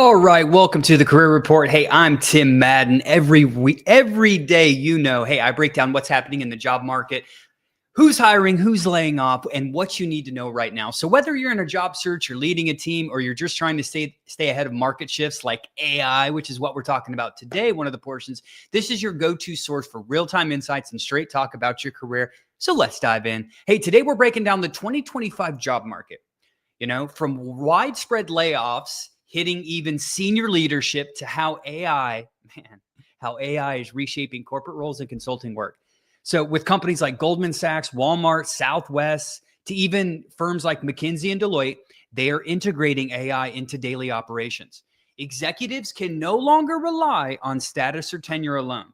All right, welcome to the Career Report. Hey, I'm Tim Madden. Every week, every day, hey, I break down what's happening in the job market, who's hiring, who's laying off, and what you need to know right now. So whether you're in a job search, you're leading a team, or you're just trying to stay ahead of market shifts like AI, which is what we're talking about today, one of the portions, this is your go-to source for real-time insights and straight talk about your career. So let's dive in. Hey, today we're breaking down the 2025 job market. From widespread layoffs hitting even senior leadership to how AI is reshaping corporate roles and consulting work. So with companies like Goldman Sachs, Walmart, Southwest, to even firms like McKinsey and Deloitte, they are integrating AI into daily operations. Executives can no longer rely on status or tenure alone.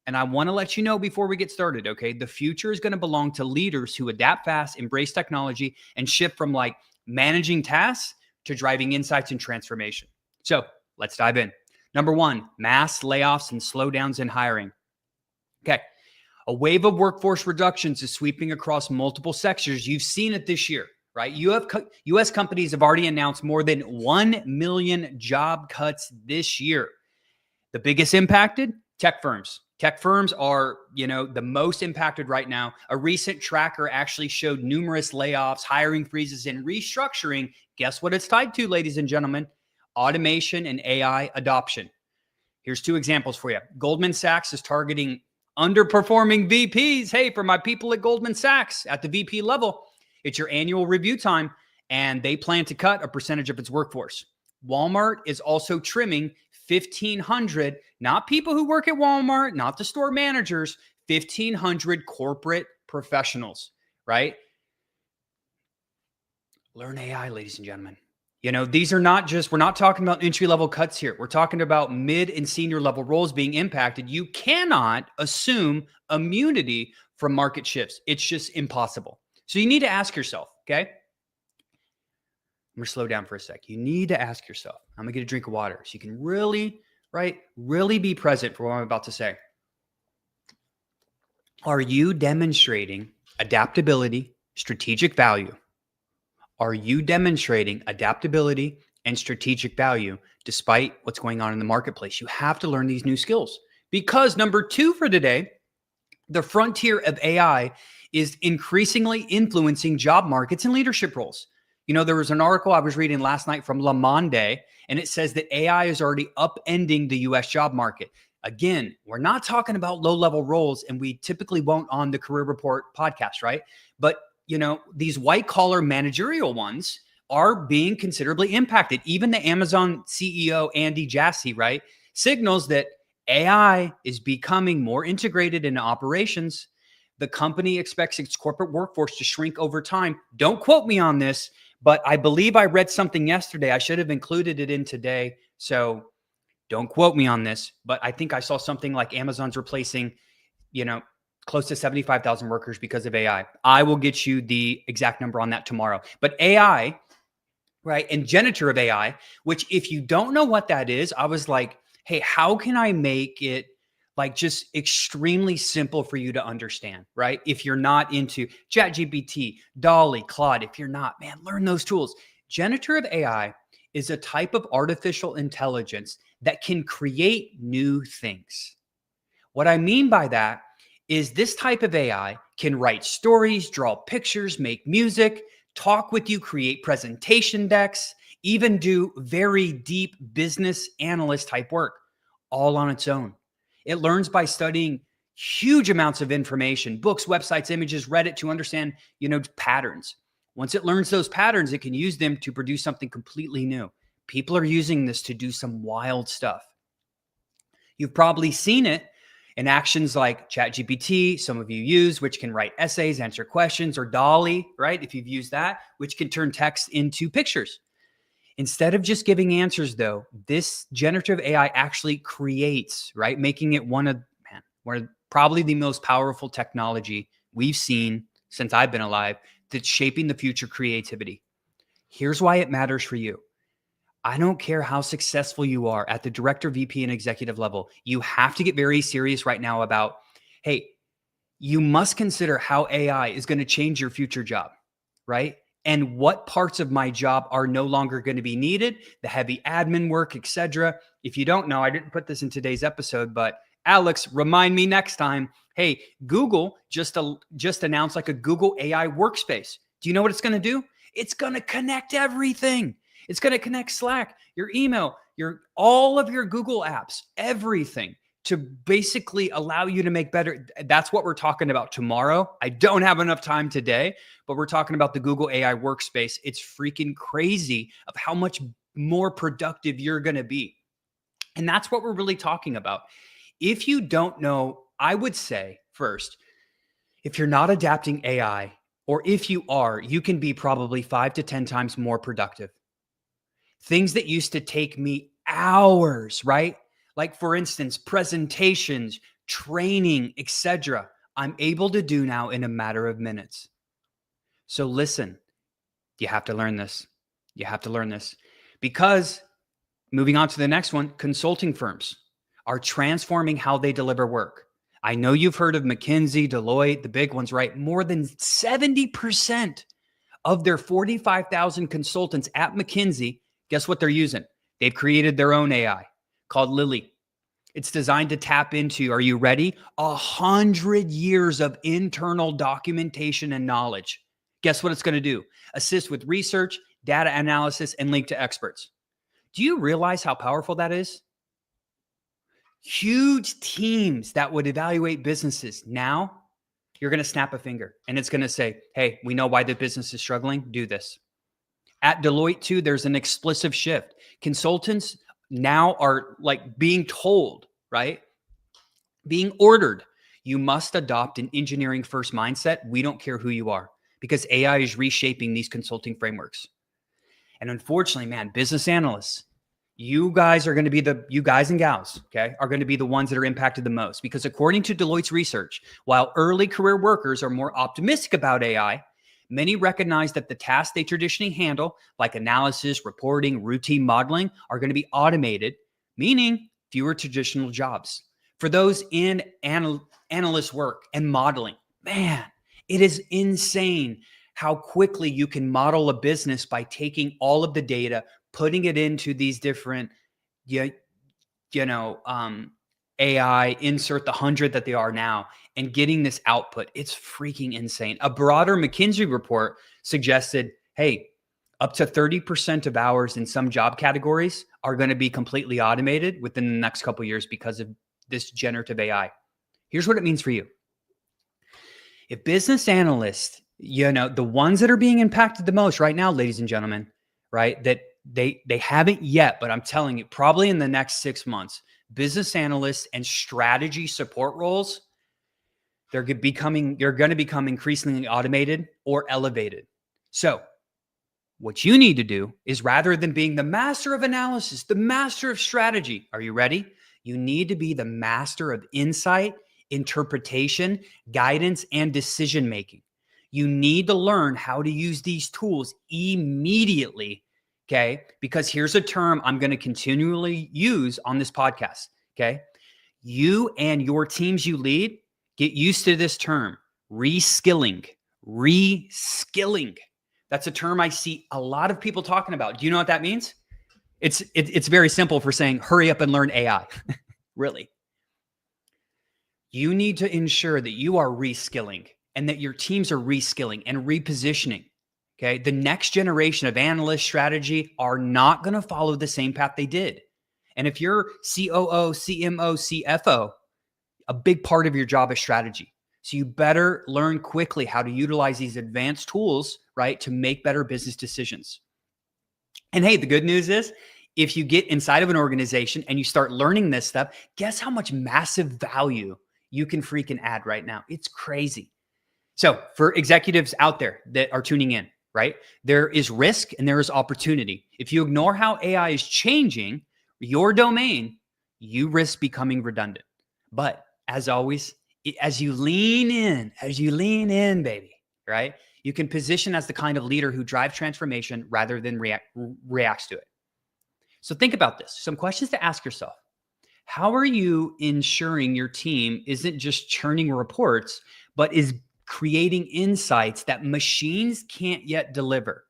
And I want to let you know before we get started, okay? The future is going to belong to leaders who adapt fast, embrace technology, and shift from managing tasks to driving insights and transformation. So let's dive in. Number one, mass layoffs and slowdowns in hiring. Okay. A wave of workforce reductions is sweeping across multiple sectors. You've seen it this year, right? U.S. companies have already announced more than 1 million job cuts this year. The biggest impacted? Tech firms. Tech firms are, the most impacted right now. A recent tracker actually showed numerous layoffs, hiring freezes, and restructuring. Guess what it's tied to, ladies and gentlemen? Automation and AI adoption. Here's two examples for you. Goldman Sachs is targeting underperforming VPs. Hey, for my people at Goldman Sachs at the VP level, it's your annual review time, and they plan to cut a percentage of its workforce. Walmart is also trimming 1,500, not people who work at Walmart, not the store managers, 1,500 corporate professionals, right? Learn AI, ladies and gentlemen. These are we're not talking about entry-level cuts here. We're talking about mid and senior level roles being impacted. You cannot assume immunity from market shifts. It's just impossible. So you need to ask yourself, okay? I'm going to slow down for a sec. You need to ask yourself, I'm going to get a drink of water so you can really be present for what I'm about to say. Are you demonstrating adaptability, strategic value? Are you demonstrating adaptability and strategic value despite what's going on in the marketplace? You have to learn these new skills because number two for today, the frontier of AI is increasingly influencing job markets and leadership roles. There was an article I was reading last night from Le Monde, and it says that AI is already upending the US job market. Again, we're not talking about low-level roles, and we typically won't on the Career Report podcast, right? But these white-collar managerial ones are being considerably impacted. Even the Amazon CEO, Andy Jassy, right, signals that AI is becoming more integrated into operations. The company expects its corporate workforce to shrink over time. Don't quote me on this, but I believe I read something yesterday. I should have included it in today. So don't quote me on this, but I think I saw something like Amazon's replacing, close to 75,000 workers because of AI. I will get you the exact number on that tomorrow. But AI, right, and generative AI, which if you don't know what that is, I was like, hey, how can I make it just extremely simple for you to understand, right? If you're not into ChatGPT, Dolly, Claude, if you're not, man, learn those tools. Generative AI is a type of artificial intelligence that can create new things. What I mean by that is this type of AI can write stories, draw pictures, make music, talk with you, create presentation decks, even do very deep business analyst type work, all on its own. It learns by studying huge amounts of information, books, websites, images, Reddit to understand, patterns. Once it learns those patterns, it can use them to produce something completely new. People are using this to do some wild stuff. You've probably seen it in actions like ChatGPT, some of you use, which can write essays, answer questions, or Dolly, right? If you've used that, which can turn text into pictures. Instead of just giving answers, though, this generative AI actually creates, right? Making it one of probably the most powerful technology we've seen since I've been alive that's shaping the future creativity. Here's why it matters for you. I don't care how successful you are at the director, VP, and executive level. You have to get very serious right now about, hey, you must consider how AI is going to change your future job, right? and what parts of my job are no longer going to be needed, the heavy admin work, etc. If you don't know, I didn't put this in today's episode, but Alex, remind me next time. Hey, Google just announced like a Google AI workspace. Do you know what it's going to do? It's going to connect everything. It's going to connect Slack, your email, all of your Google apps, everything, to basically allow you to make better. That's what we're talking about tomorrow. I don't have enough time today, but we're talking about the Google AI workspace. It's freaking crazy of how much more productive you're going to be. And that's what we're really talking about. If you don't know, I would say first, if you're not adapting AI, or if you are, you can be probably 5 to 10 times more productive. Things that used to take me hours, right? Like for instance, presentations, training, etc. I'm able to do now in a matter of minutes. So listen, you have to learn this. You have to learn this because moving on to the next one, consulting firms are transforming how they deliver work. I know you've heard of McKinsey, Deloitte, the big ones, right? More than 70% of their 45,000 consultants at McKinsey, guess what they're using? They've created their own AI called Lily. It's designed to tap into, are you ready? 100 years of internal documentation and knowledge. Guess what it's going to do? Assist with research, data analysis, and link to experts. Do you realize how powerful that is? Huge teams that would evaluate businesses. Now you're going to snap a finger and it's going to say, hey, we know why the business is struggling. Do this. At Deloitte too, there's an explosive shift. Consultants now are like being told, right? Being ordered. You must adopt an engineering first mindset. We don't care who you are because AI is reshaping these consulting frameworks. And unfortunately, man, business analysts, you guys are going to be you guys and gals, okay, are going to be the ones that are impacted the most because according to Deloitte's research, while early career workers are more optimistic about AI, many recognize that the tasks they traditionally handle, like analysis, reporting, routine modeling, are going to be automated, meaning fewer traditional jobs. For those in analyst work and modeling, man, it is insane how quickly you can model a business by taking all of the data, putting it into these different, AI, insert the 100 that they are now, and getting this output. It's freaking insane. A broader McKinsey report suggested, hey, up to 30% of hours in some job categories are going to be completely automated within the next couple of years because of this generative AI. Here's what it means for you. If business analysts, the ones that are being impacted the most right now, ladies and gentlemen, right, that they haven't yet, but I'm telling you, probably in the next 6 months, business analysts and strategy support roles, they're going to become increasingly automated or elevated. So what you need to do is rather than being the master of analysis, the master of strategy, are you ready? You need to be the master of insight, interpretation, guidance, and decision-making. You need to learn how to use these tools immediately, okay? Because here's a term I'm going to continually use on this podcast, okay? You and your teams you lead, get used to this term, reskilling. Reskilling. That's a term I see a lot of people talking about. Do you know what that means? It's very simple for saying, hurry up and learn AI. Really. You need to ensure that you are reskilling and that your teams are reskilling and repositioning. Okay. The next generation of analysts, strategy are not going to follow the same path they did. And if you're COO, CMO, CFO, a big part of your job is strategy. So you better learn quickly how to utilize these advanced tools, right, to make better business decisions. And hey, the good news is if you get inside of an organization and you start learning this stuff, guess how much massive value you can freaking add right now. It's crazy. So for executives out there that are tuning in, right, there is risk and there is opportunity. If you ignore how AI is changing your domain, you risk becoming redundant. But as always, as you lean in, baby, right, you can position as the kind of leader who drives transformation rather than reacts to it. So think about this. Some questions to ask yourself. How are you ensuring your team isn't just churning reports, but is creating insights that machines can't yet deliver?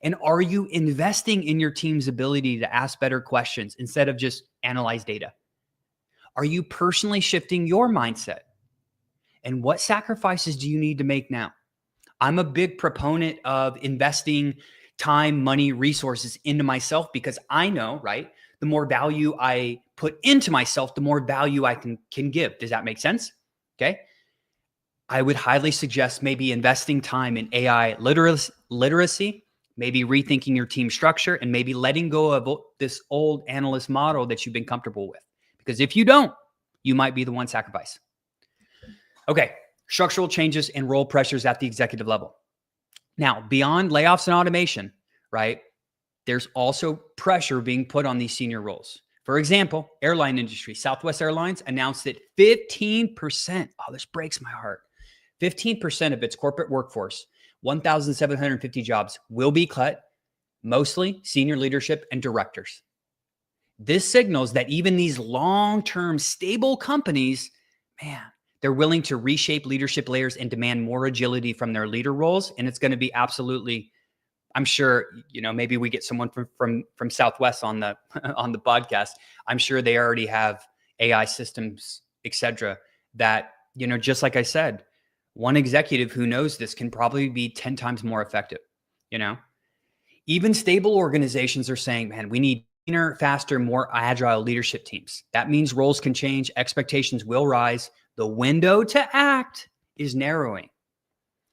And are you investing in your team's ability to ask better questions instead of just analyze data? Are you personally shifting your mindset? And what sacrifices do you need to make now? I'm a big proponent of investing time, money, resources into myself because I know, right? The more value I put into myself, the more value I can give. Does that make sense? Okay. I would highly suggest maybe investing time in AI literacy, maybe rethinking your team structure, and maybe letting go of this old analyst model that you've been comfortable with. Because if you don't, you might be the one sacrifice. Okay, structural changes and role pressures at the executive level. Now, beyond layoffs and automation, right, there's also pressure being put on these senior roles. For example, airline industry, Southwest Airlines announced that 15%, oh, this breaks my heart, 15% of its corporate workforce, 1,750 jobs, will be cut, mostly senior leadership and directors. This signals that even these long-term stable companies, man, they're willing to reshape leadership layers and demand more agility from their leader roles. And it's going to be absolutely, I'm sure, maybe we get someone from Southwest on the on the podcast. I'm sure they already have AI systems, et cetera, that, just like I said, one executive who knows this can probably be 10 times more effective. Even stable organizations are saying, man, we need leaner, faster, more agile leadership teams. That means roles can change, expectations will rise. The window to act is narrowing.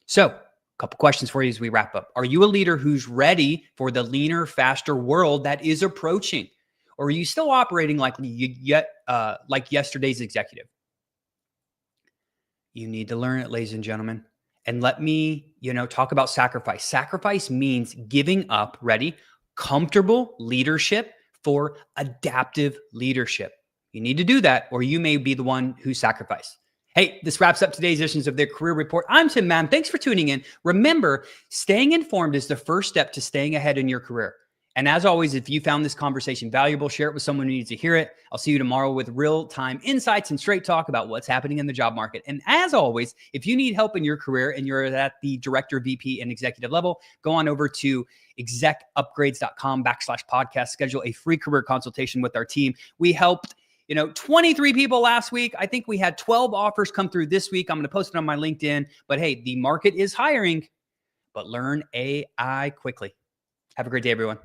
So, a couple questions for you as we wrap up. Are you a leader who's ready for the leaner, faster world that is approaching? Or are you still operating like yesterday's executive? You need to learn it, ladies and gentlemen. And let me, talk about sacrifice. Sacrifice means giving up, comfortable leadership for adaptive leadership. You need to do that, or you may be the one who sacrificed. Hey, this wraps up today's editions of the Career Report. I'm Tim Madden. Thanks for tuning in. Remember, staying informed is the first step to staying ahead in your career. And as always, if you found this conversation valuable, share it with someone who needs to hear it. I'll see you tomorrow with real-time insights and straight talk about what's happening in the job market. And as always, if you need help in your career and you're at the director, VP, and executive level, go on over to execupgrades.com/podcast. Schedule a free career consultation with our team. We helped 23 people last week. I think we had 12 offers come through this week. I'm going to post it on my LinkedIn. But hey, the market is hiring, but learn AI quickly. Have a great day, everyone.